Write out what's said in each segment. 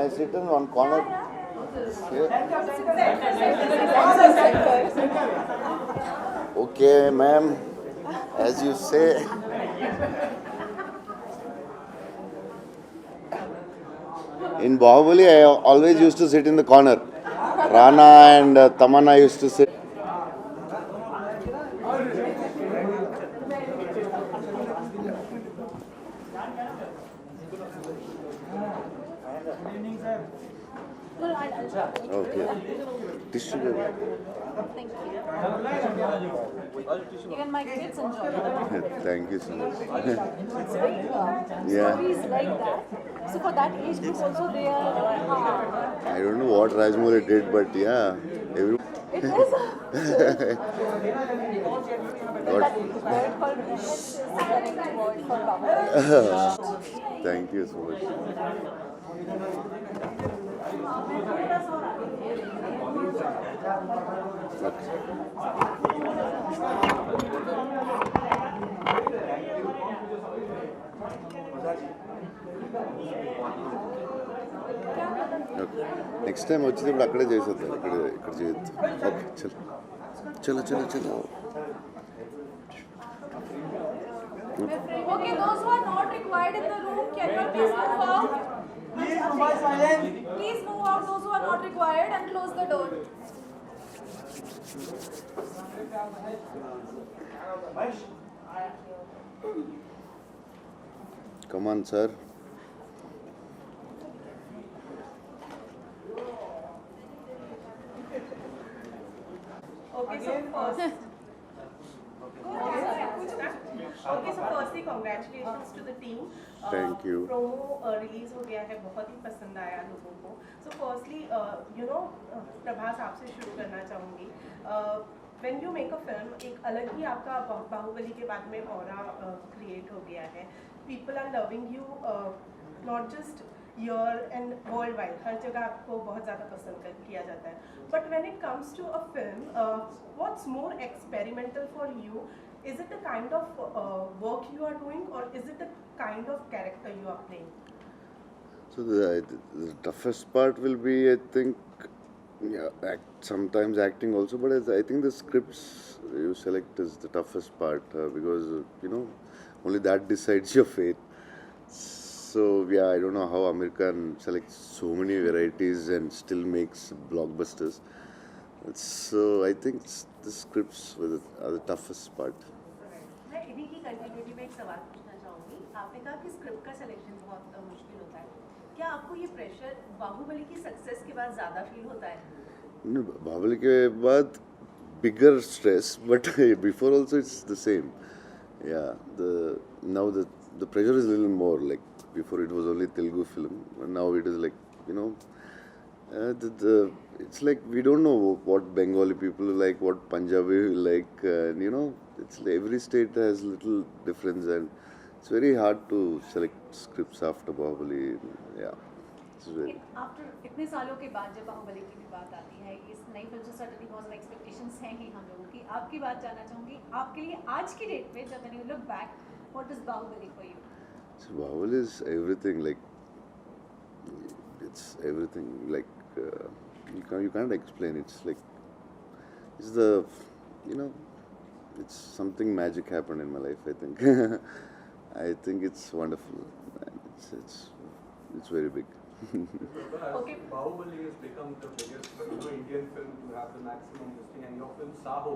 I sit in one corner? Here? Okay, ma'am. As you say. In Bahubali, I always used to sit in the corner. Rana and Tamanna used to sit. Okay. Tissue paper. Thank you. Even my kids enjoy it. Thank you so much. It's very Yeah. stories like that. So for that age group also they are. I don't know what Rajmouli did, but yeah. Every It is. That word called British is the correct word for Bahubali. Thank you so much. Next time వచ్చేటప్పుడు అక్కడే చేసేద్దాం ఇక్కడ చేయొద్దు okay చలో చలో చలో చలో Okay, those who are not required in the room, can you please move out? Please move out, silence. Please move out, those who are not required, and close the door. Come on, sir. Okay, so firstly, congratulations to the team. Thank you. Promo release हो गया है, बहुत ही पसंद आया लोगों को. So firstly, Prabhas आपसे शुरू करना चाहूँगी. When you make a film, एक अलग ही आपका बाहुबली के बाद में ऑरा क्रिएट हो गया है. People are loving you, not just here and worldwide. हर जगह आपको बहुत ज़्यादा पसंद किया जाता है. But when it comes to a film, what's more experimental for you? Is it the kind of work you are doing, or is it the kind of character you are playing? So the toughest part will be, I think, sometimes acting also, but I think the scripts you select is the toughest part because only that decides your fate. So yeah, I don't know how American selects so many varieties and still makes blockbusters. So I think the scripts are the toughest part. मैं इन्हीं की continuity में एक सवाल पूछना चाहूँगी. आपने कहा कि स्क्रिप्ट का सिलेक्शन बहुत मुश्किल होता है. क्या आपको ये प्रेशर बाहुबली की सक्सेस के बाद ज़्यादा फील होता है? No, बाहुबली के बाद bigger stress, but before also it's the same. Yeah, now the pressure is a little more. Like before it was only Telugu film, and now it is like it's like we don't know what Bengali people like, what Punjabi like, and it's like every state has little difference, and it's very hard to select scripts after Bahubali. Yeah, it's very. After इतने सालों के बाद जब बाहुबली की भी बात आती है, इस नई फिल्म से certainly बहुत सारे expectations हैं ही हम लोगों की. आपकी बात जानना चाहूँगी, आपके लिए आज की डेट में जब when you look back, what is Bahubali for you? So Bahubali is everything. Like it's everything. Like you can't explain. It's like it's the it's something magic happened in my life. I think I think it's wonderful. It's very big. Okay. Bahubali has become the biggest Indian film to have the maximum listing, and your film Saho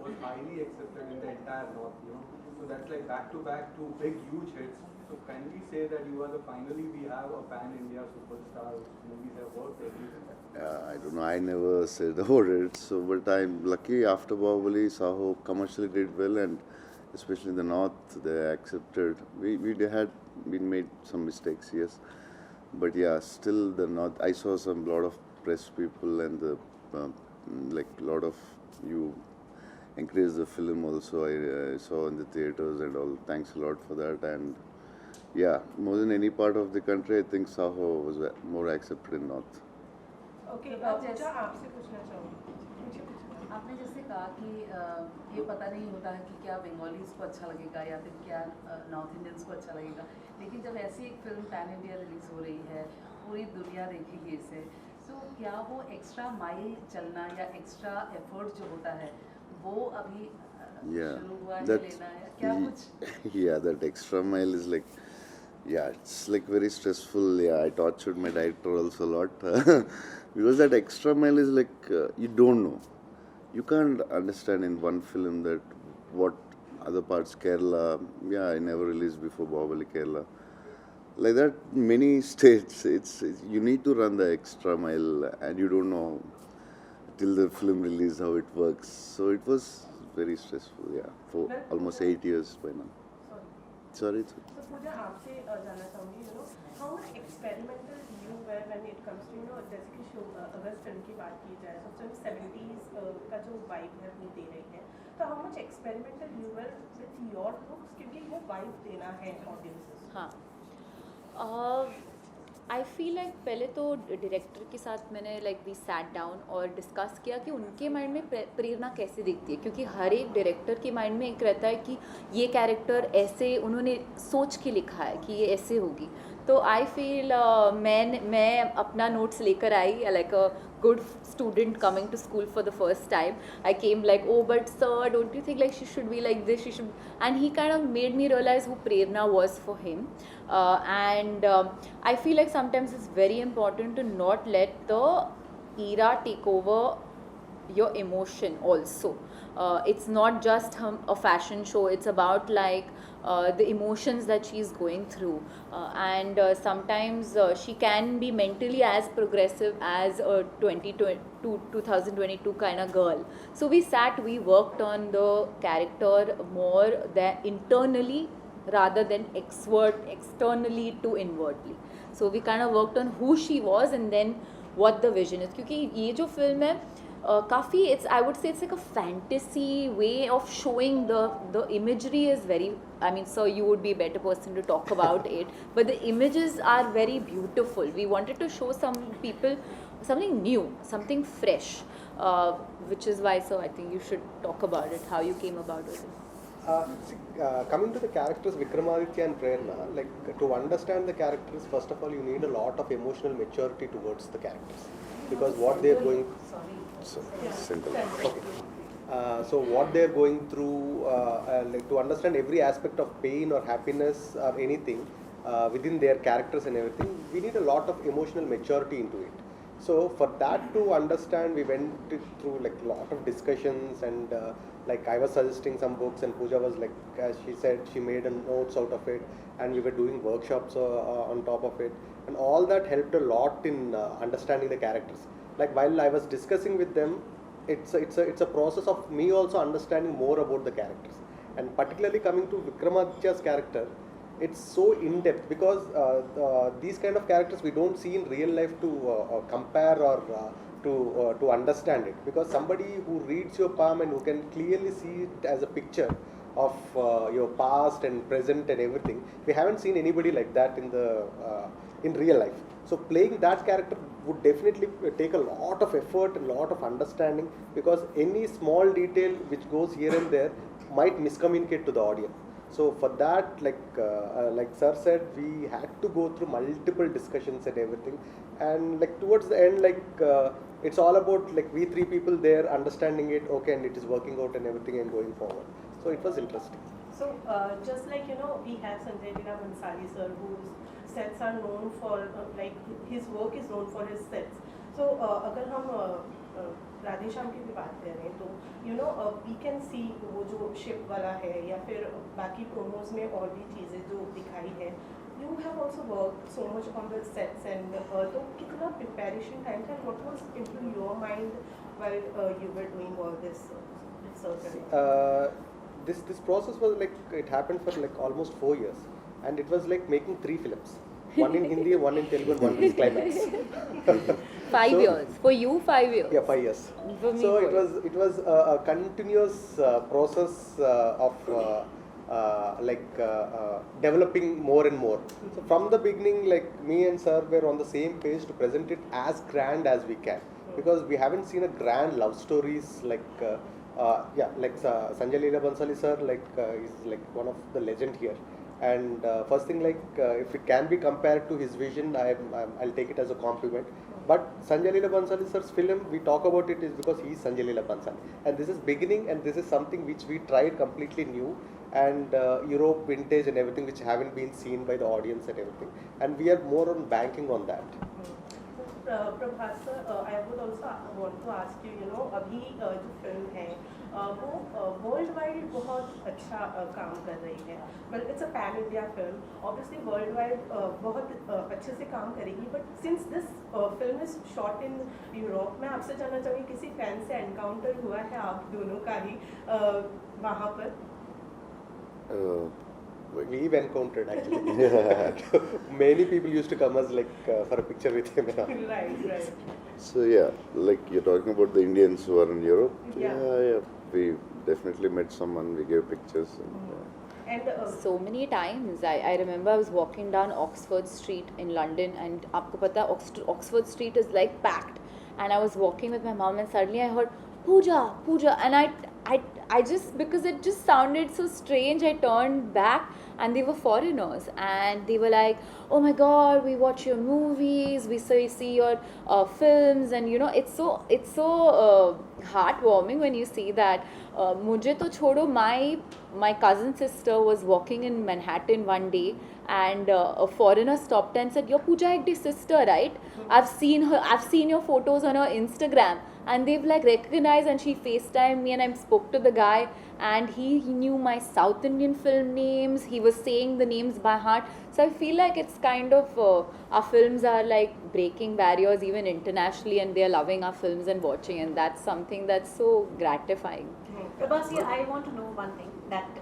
was highly accepted in the entire North. So that's like back to back two big huge hits. So can we say that finally we have a pan-India superstar whose movies have worked everywhere? I don't know. I never said about it. So, but I'm lucky. After Bahubali, Saho commercially did well, and especially in the North, they accepted. We had been made some mistakes, yes. But yeah, still the North. I saw lot of press people and the lot of you encouraged the film also. I saw in the theaters and all. Thanks a lot for that. And yeah, more than any part of the country, I think Saho was more accepted in North. Okay, पूजा आपसे पूछना चाहूँगी. आपने जैसे कहा कि ये पता नहीं होता है कि क्या बंगालीज को अच्छा लगेगा या फिर क्या नॉर्थ इंडियंस को अच्छा लगेगा, लेकिन जब ऐसी एक फिल्म पैन इंडिया रिलीज़ हो रही है पूरी दुनिया देखेगी इसे, तो क्या वो एक्स्ट्रा माइल चलना या एक्स्ट्रा एफर्ट जो होता है वो अभी Yeah, शुरू हुआ है, that's लेना है क्या कुछ? yeah, that extra mile is like, yeah, it's like very stressful. Yeah, I tortured my director also a lot because that extra mile is like you don't know, you can't understand in one film that what other parts Kerala. Yeah, I never released before Bahubali Kerala. Like that, many states. It's you need to run the extra mile, and you don't know till the film release how it works. So it was very stressful. Yeah, for almost 8 years by now. Sorry. So Pooja, आपसे जानना चाहूँगी, how much experimental you were when it comes to, जैसे कि अगर film की बात की जाए तो फिल्म 70s का जो वाइब है वो दे रही है, तो how much experimental you were with your looks, क्योंकि वो वाइब देना है ऑडियंसेस। हाँ, आई फील लाइक पहले तो डायरेक्टर के साथ मैंने लाइक वी सैट डाउन और डिस्कस किया कि उनके माइंड में प्रेरणा कैसे दिखती है, क्योंकि हर एक डायरेक्टर के माइंड में एक रहता है कि ये कैरेक्टर ऐसे उन्होंने सोच के लिखा है कि ये ऐसे होगी। तो आई फील मैं अपना नोट्स लेकर I like a good student coming to school for the first time. I came like, oh, but sir, don't you think like she should be like this? She should, and he kind of made me realize who Prerna was for him. And I feel like sometimes it's very important to not let the era take over your emotion also. It's not just a fashion show, it's about like the emotions that she's going through, and sometimes she can be mentally as progressive as a 2022 kind of girl. So we worked on the character more than internally rather than externally to inwardly. So we kind of worked on who she was and then what the vision is, क्योंकि ये जो film है काफ़ी it's I would say it's like a fantasy way of showing the imagery is very, I mean, sir, you would be a better person to talk about it, but the images are very beautiful. We wanted to show some people something new, something fresh, which is why, so I think you should talk about it, how you came about it. Coming to the characters Vikramaditya and Prerna, like to understand the characters, first of all you need a lot of emotional maturity towards the characters, because what they are going Simple. okay. So what they are going through, like to understand every aspect of pain or happiness or anything within their characters and everything, we need a lot of emotional maturity into it. So for that to understand, we went through like a lot of discussions, and like I was suggesting some books and Pooja was like, as she said, she made a notes out of it, and we were doing workshops on top of it, and all that helped a lot in understanding the characters. Like while I was discussing with them, it's a process of me also understanding more about the characters, and particularly coming to Vikramaditya's character, it's so in-depth because these kind of characters we don't see in real life to compare or to understand it, because somebody who reads your palm and who can clearly see it as a picture of your past and present and everything, we haven't seen anybody like that in real life. So playing that character would definitely take a lot of effort, a lot of understanding, because any small detail which goes here and there might miscommunicate to the audience. So for that, like sir said, we had to go through multiple discussions and everything, and like towards the end, like it's all about like we three people there understanding it, okay, and it is working out and everything and going forward. So it was interesting. So just like we have Sanjay Leela Bhansali sir, whose sets are known for like his work is known for his sets. So अगर हम राधे श्याम की भी बात कर रहे हैं तो we can see वो जो शिप वाला है या फिर बाकी प्रोमोज में और भी चीज़ें जो दिखाई है, you have also worked so much on the sets, and तो कितना preparation time था, what was into your mind while you were doing all this research? This process was like, it happened for like almost 4 years, and it was like making 3 films, one in Hindi, one in Telugu, and one in climax. 5 years for you, 5 years. Yeah, 5 years. For me, So it was a continuous process of developing more and more. So from the beginning, like me and sir were on the same page to present it as grand as we can, because we haven't seen a grand love stories like Sanjay Leela Bhansali sir, like is like one of the legend here, And first thing, if it can be compared to his vision, I'll take it as a compliment. But Sanjay Leela Bhansali sir's film, we talk about it is because he is Sanjay Leela Bhansali, and this is beginning, and this is something which we tried completely new, and Europe vintage and everything, which haven't been seen by the audience and everything, and we are more on banking on that. Prabhas sir, I would also want to ask you, अभी जो film है वो world wide बहुत अच्छा काम कर रही है, but it's a pan India film, obviously world wide बहुत अच्छे से काम करेगी, but since this film is shot in Europe, मैं आपसे जानना चाहूँगी किसी फैन से एनकाउंटर हुआ है आप दोनों का ही वहाँ पर? We've encountered actually. Many people used to come as for a picture with him. Right. So yeah, like you're talking about the Indians who are in Europe. Yeah. We definitely met someone. We gave pictures. And, So many times. I remember I was walking down Oxford Street in London, and आपको पता है Oxford Street is like packed, and I was walking with my mom, and suddenly I heard Pooja, and I just, because it just sounded so strange, I turned back, and they were foreigners, and they were like, oh my god, we watch your movies, we see your films, and you know, it's so heartwarming when you see that. मुझे तो छोड़ो, my cousin sister was walking in Manhattan one day, and a foreigner stopped and said, you're Pooja Hegde's sister, right? I've seen your photos on her Instagram. And they've like recognized, and she FaceTimed me, and I spoke to the guy, and he knew my South Indian film names. He was saying the names by heart. So I feel like it's kind of our films are like breaking barriers even internationally, and they're loving our films and watching, and that's something that's so gratifying. Prabhas, I want to know one thing, that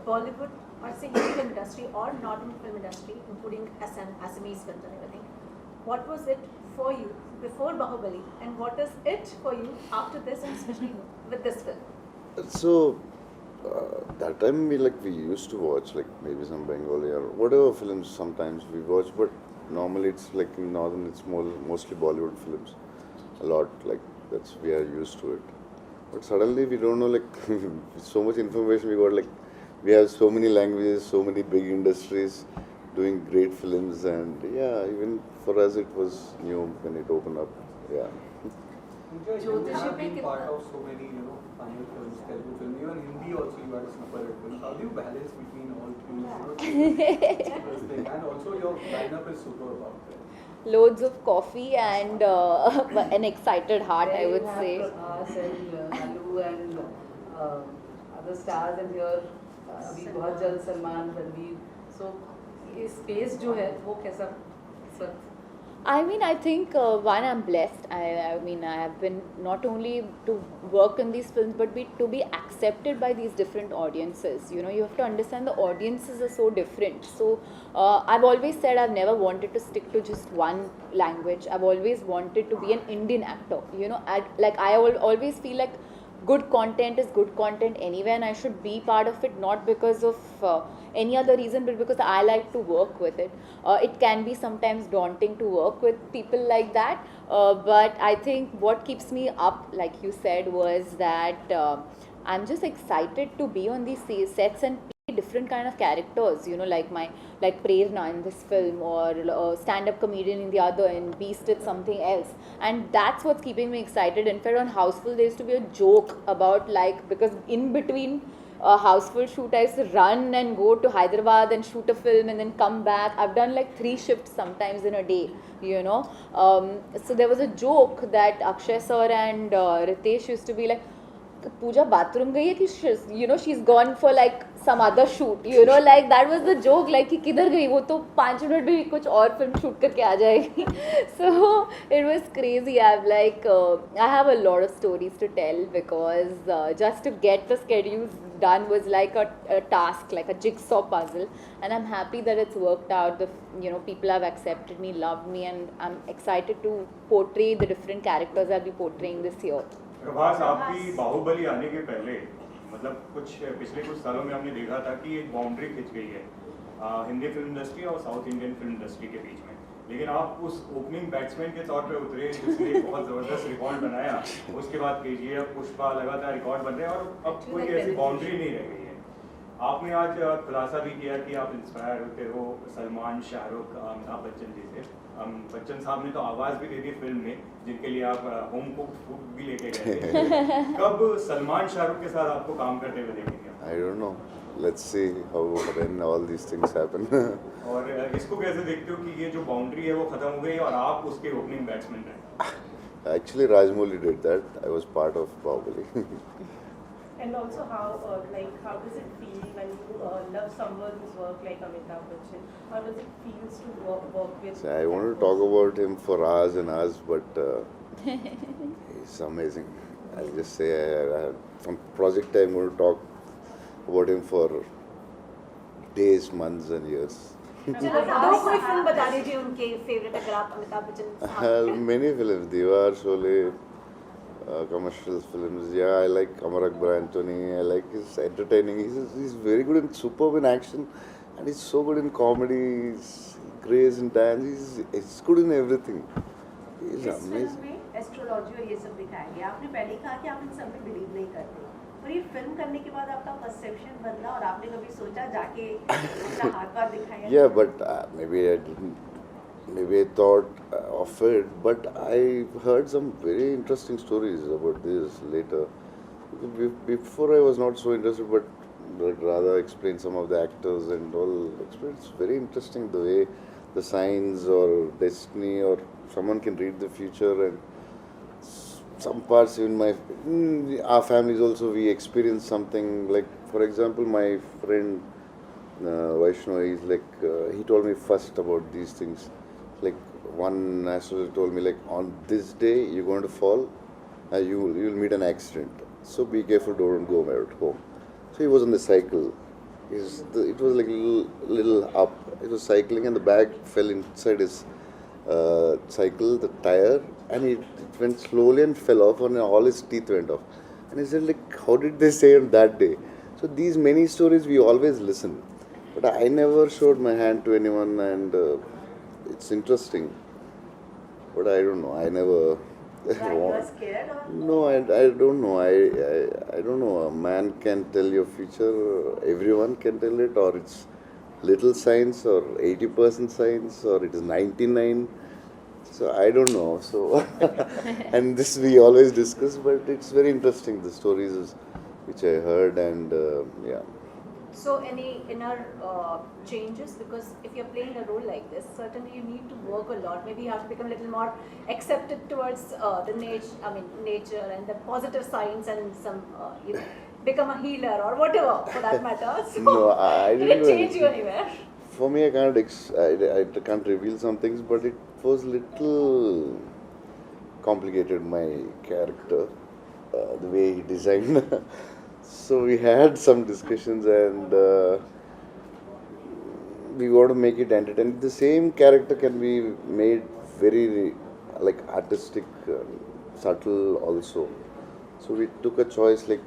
Bollywood or say Hindi film industry or northern film industry, including Assamese films and everything, what was it for you before Bahubali, and what is it for you after this, and especially with this film? So that time we used to watch like maybe some Bengali or whatever films. Sometimes we watch, but normally it's like in northern it's mostly Bollywood films. A lot, like that's we are used to it. But suddenly we don't know, like so much information we got, like we have so many languages, so many big industries doing great films, and yeah, even for us it was new when it opened up. Yeah. You have been part of so many, Tamil films, Telugu films, even Hindi also you had a super hit film. How do you balance between all three? And also your lineup is super out there. Loads of coffee and an excited heart, I would say. Prabhas and Alu and other stars, and here अभी बहुत जल्द Salman, Ranveer, so ये space जो है वो कैसा इस वक्त? I mean, I think one, I'm blessed. I mean, I have been not only to work in these films, but to be accepted by these different audiences. You know, you have to understand the audiences are so different. So I've always said I've never wanted to stick to just one language. I've always wanted to be an Indian actor. You know, I always feel like good content is good content anywhere, and I should be part of it, not because of any other reason, but because I like to work with it. It can be sometimes daunting to work with people like that, but I think what keeps me up, like you said, was that I'm just excited to be on these sets and play different kind of characters, you know, like Prerna in this film, or stand-up comedian in the other, and Beast did something else, and that's what's keeping me excited. In fact, on Houseful there used to be a joke about, like, because in between a Houseful shoot I used to run and go to Hyderabad and shoot a film and then come back. I've done like 3 shifts sometimes in a day, you know. So there was a joke that Akshay sir and Ritesh used to be like, Pooja bathroom gayi hai ki, you know, she's gone for like some other shoot, you know, like that was the joke, like कि किधर गई वो, तो 5 minute में कुछ और film shoot करके आ जाएगी. So it was crazy. I have a lot of stories to tell, because just to get the schedules done was like a task, like a jigsaw puzzle, and I'm happy that it's worked out. People have accepted me, loved me, and I'm excited to portray the different characters I'll be portraying this year. Prabhas, आपकी बाहुबली आने के पहले, मतलब पिछले कुछ सालों में हमने देखा था कि एक बाउंड्री खिंच गई है हिंदी फिल्म इंडस्ट्री और साउथ इंडियन फिल्म इंडस्ट्री के बीच में, लेकिन आप उस ओपनिंग बैट्समैन के तौर पे उतरे जिसने एक बहुत ज़बरदस्त रिकॉर्ड बनाया. उसके बाद KGF, पुष्पा लगातार रिकॉर्ड बन रहे हैं, और अब कोई ऐसी बाउंड्री नहीं रह गई है. आपने आज खुलासा भी किया कि आप इंस्पायर होते हो सलमान, शाहरुख, अमिताभ बच्चन जी से। बच्चन साहब ने तो आवाज़ भी दे दी फिल्म में, जिनके लिए आप होम कुक्ड फूड भी लेके गए थे। कब सलमान, शाहरुख के साथ आपको काम करते हुए देखेंगे? I don't know. Let's see how when all these things happen. और इसको कैसे देखते हो कि ये जो बाउंड्री है वो खत्म हो गई और आप उसके ओपनिंग बैट्समैन रहे? Actually, Rajmouli did that. I was part of Bahubali. And also how does it feel when you love someone's work like Amitabh Bachchan? How does it feel to work with? So I wanted to talk about him for hours and hours, but he's amazing. I'll just say, from project I'm going to talk about him for days, months, and years. चलो दो कोई film बता दीजिए उनके favourite अगर आप Amitabh Bachchan Many films, Diwar, Sholay, commercial films. Yeah, I like Amar Akbar Anthony. I like his entertaining. He's very good in superb in action, and he's so good in comedy. He's grace in dance. He's good in everything. He's इस film amazing. में astrology और ये सब दिखाया गया। आपने पहले ही कहा कि आप इन सब में बिलीव नहीं करते, और ये फिल्म करने के बाद आपका परसेप्शन बदला और आपने कभी सोचा जाके अपना हाथ पार दिखाया? Yeah, but maybe I didn't. Maybe I thought of it, but I heard some very interesting stories about this later. Before I was not so interested, but Radha explained some of the actors and all. It's very interesting the way the signs or destiny or someone can read the future, and some parts in our families also we experience something like, for example, my friend Vaishnav, he's like he told me first about these things. Like one astrologer told me, like on this day you're going to fall, and you'll meet an accident. So be careful, don't go at home. So he was on the cycle. It was like little up. It was cycling, and the bag fell inside his cycle, the tire, and it went slowly and fell off, and all his teeth went off. And he said, like, how did they say on that day? So these many stories we always listen, but I never showed my hand to anyone, and it's interesting. But I don't know. I never. Why you are scared or? No, I don't know. I don't know. A man can tell your future. Everyone can tell it, or it's little science, or 80% science, or it is 99. So I don't know. So and this we always discuss, but it's very interesting, the stories which I heard, and yeah. So any inner changes, because if you're playing a role like this, certainly you need to work a lot. Maybe you have to become a little more accepted towards the nature and the positive signs, and some become a healer or whatever for that matter. So No, I did didn't it change even- you anywhere? For me, I can't reveal some things, but it was little complicated, my character, the way he designed. So we had some discussions, and we want to make it entertaining. The same character can be made very like artistic, subtle also. So we took a choice, like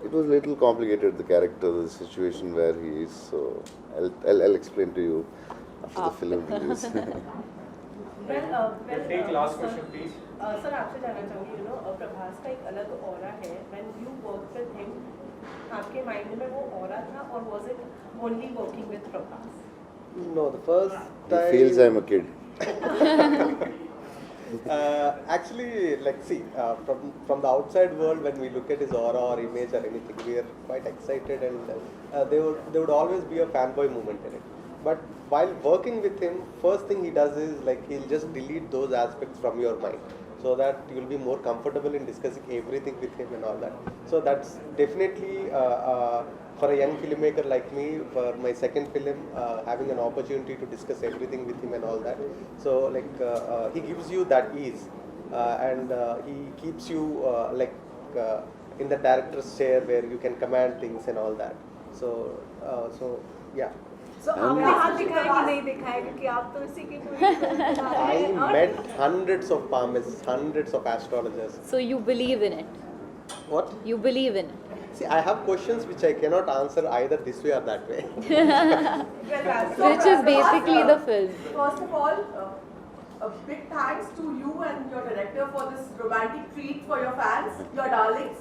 it was a little complicated, the character, the situation where he is. So I'll explain to you after the film release. Take last question, please. Sir आपसे जानना चाहूँगी, प्रभास का एक अलग aura है. When you worked with him, आपके mind में वो ऑरा था, और was it only working with Prabhas? No, the first He time. feels I'm a kid. Actually, like, see, from the outside world, when we look at his aura or image or anything, we are quite excited, and there would always be a fanboy moment in it. But while working with him, first thing he does is, like, he'll just delete those aspects from your mind, so that you'll be more comfortable in discussing everything with him and all that. So that's definitely for a young filmmaker like me, for my second film, having an opportunity to discuss everything with him and all that. So, like, he gives you that ease, and he keeps you in the director's chair where you can command things and all that. So yeah. So आपने हाथ दिखाया कि नहीं दिखाया, क्योंकि आप तो इसी की पूरी फिल्म बना रहे हैं, I और met hundreds of palmists, hundreds of astrologers. So you believe in it. What? You believe in it. See, I have questions which I cannot answer either this way or that way. Which is basically the film. First of all, a big thanks to you and your director. director for this romantic treat for your fans, your darlings.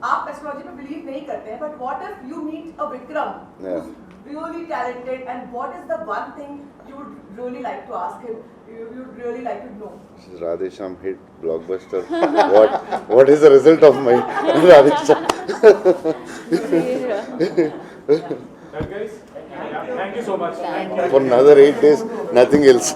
आप astrology में believe नहीं करते हैं, but what if you meet a Vikram who's really talented, and what is the one thing you would really like to ask him? You'd really like to know. This is Radhe Shyam hit blockbuster. What is the result of my Radhe Shyam? Guys, thank you so much. For another 8 days, nothing else.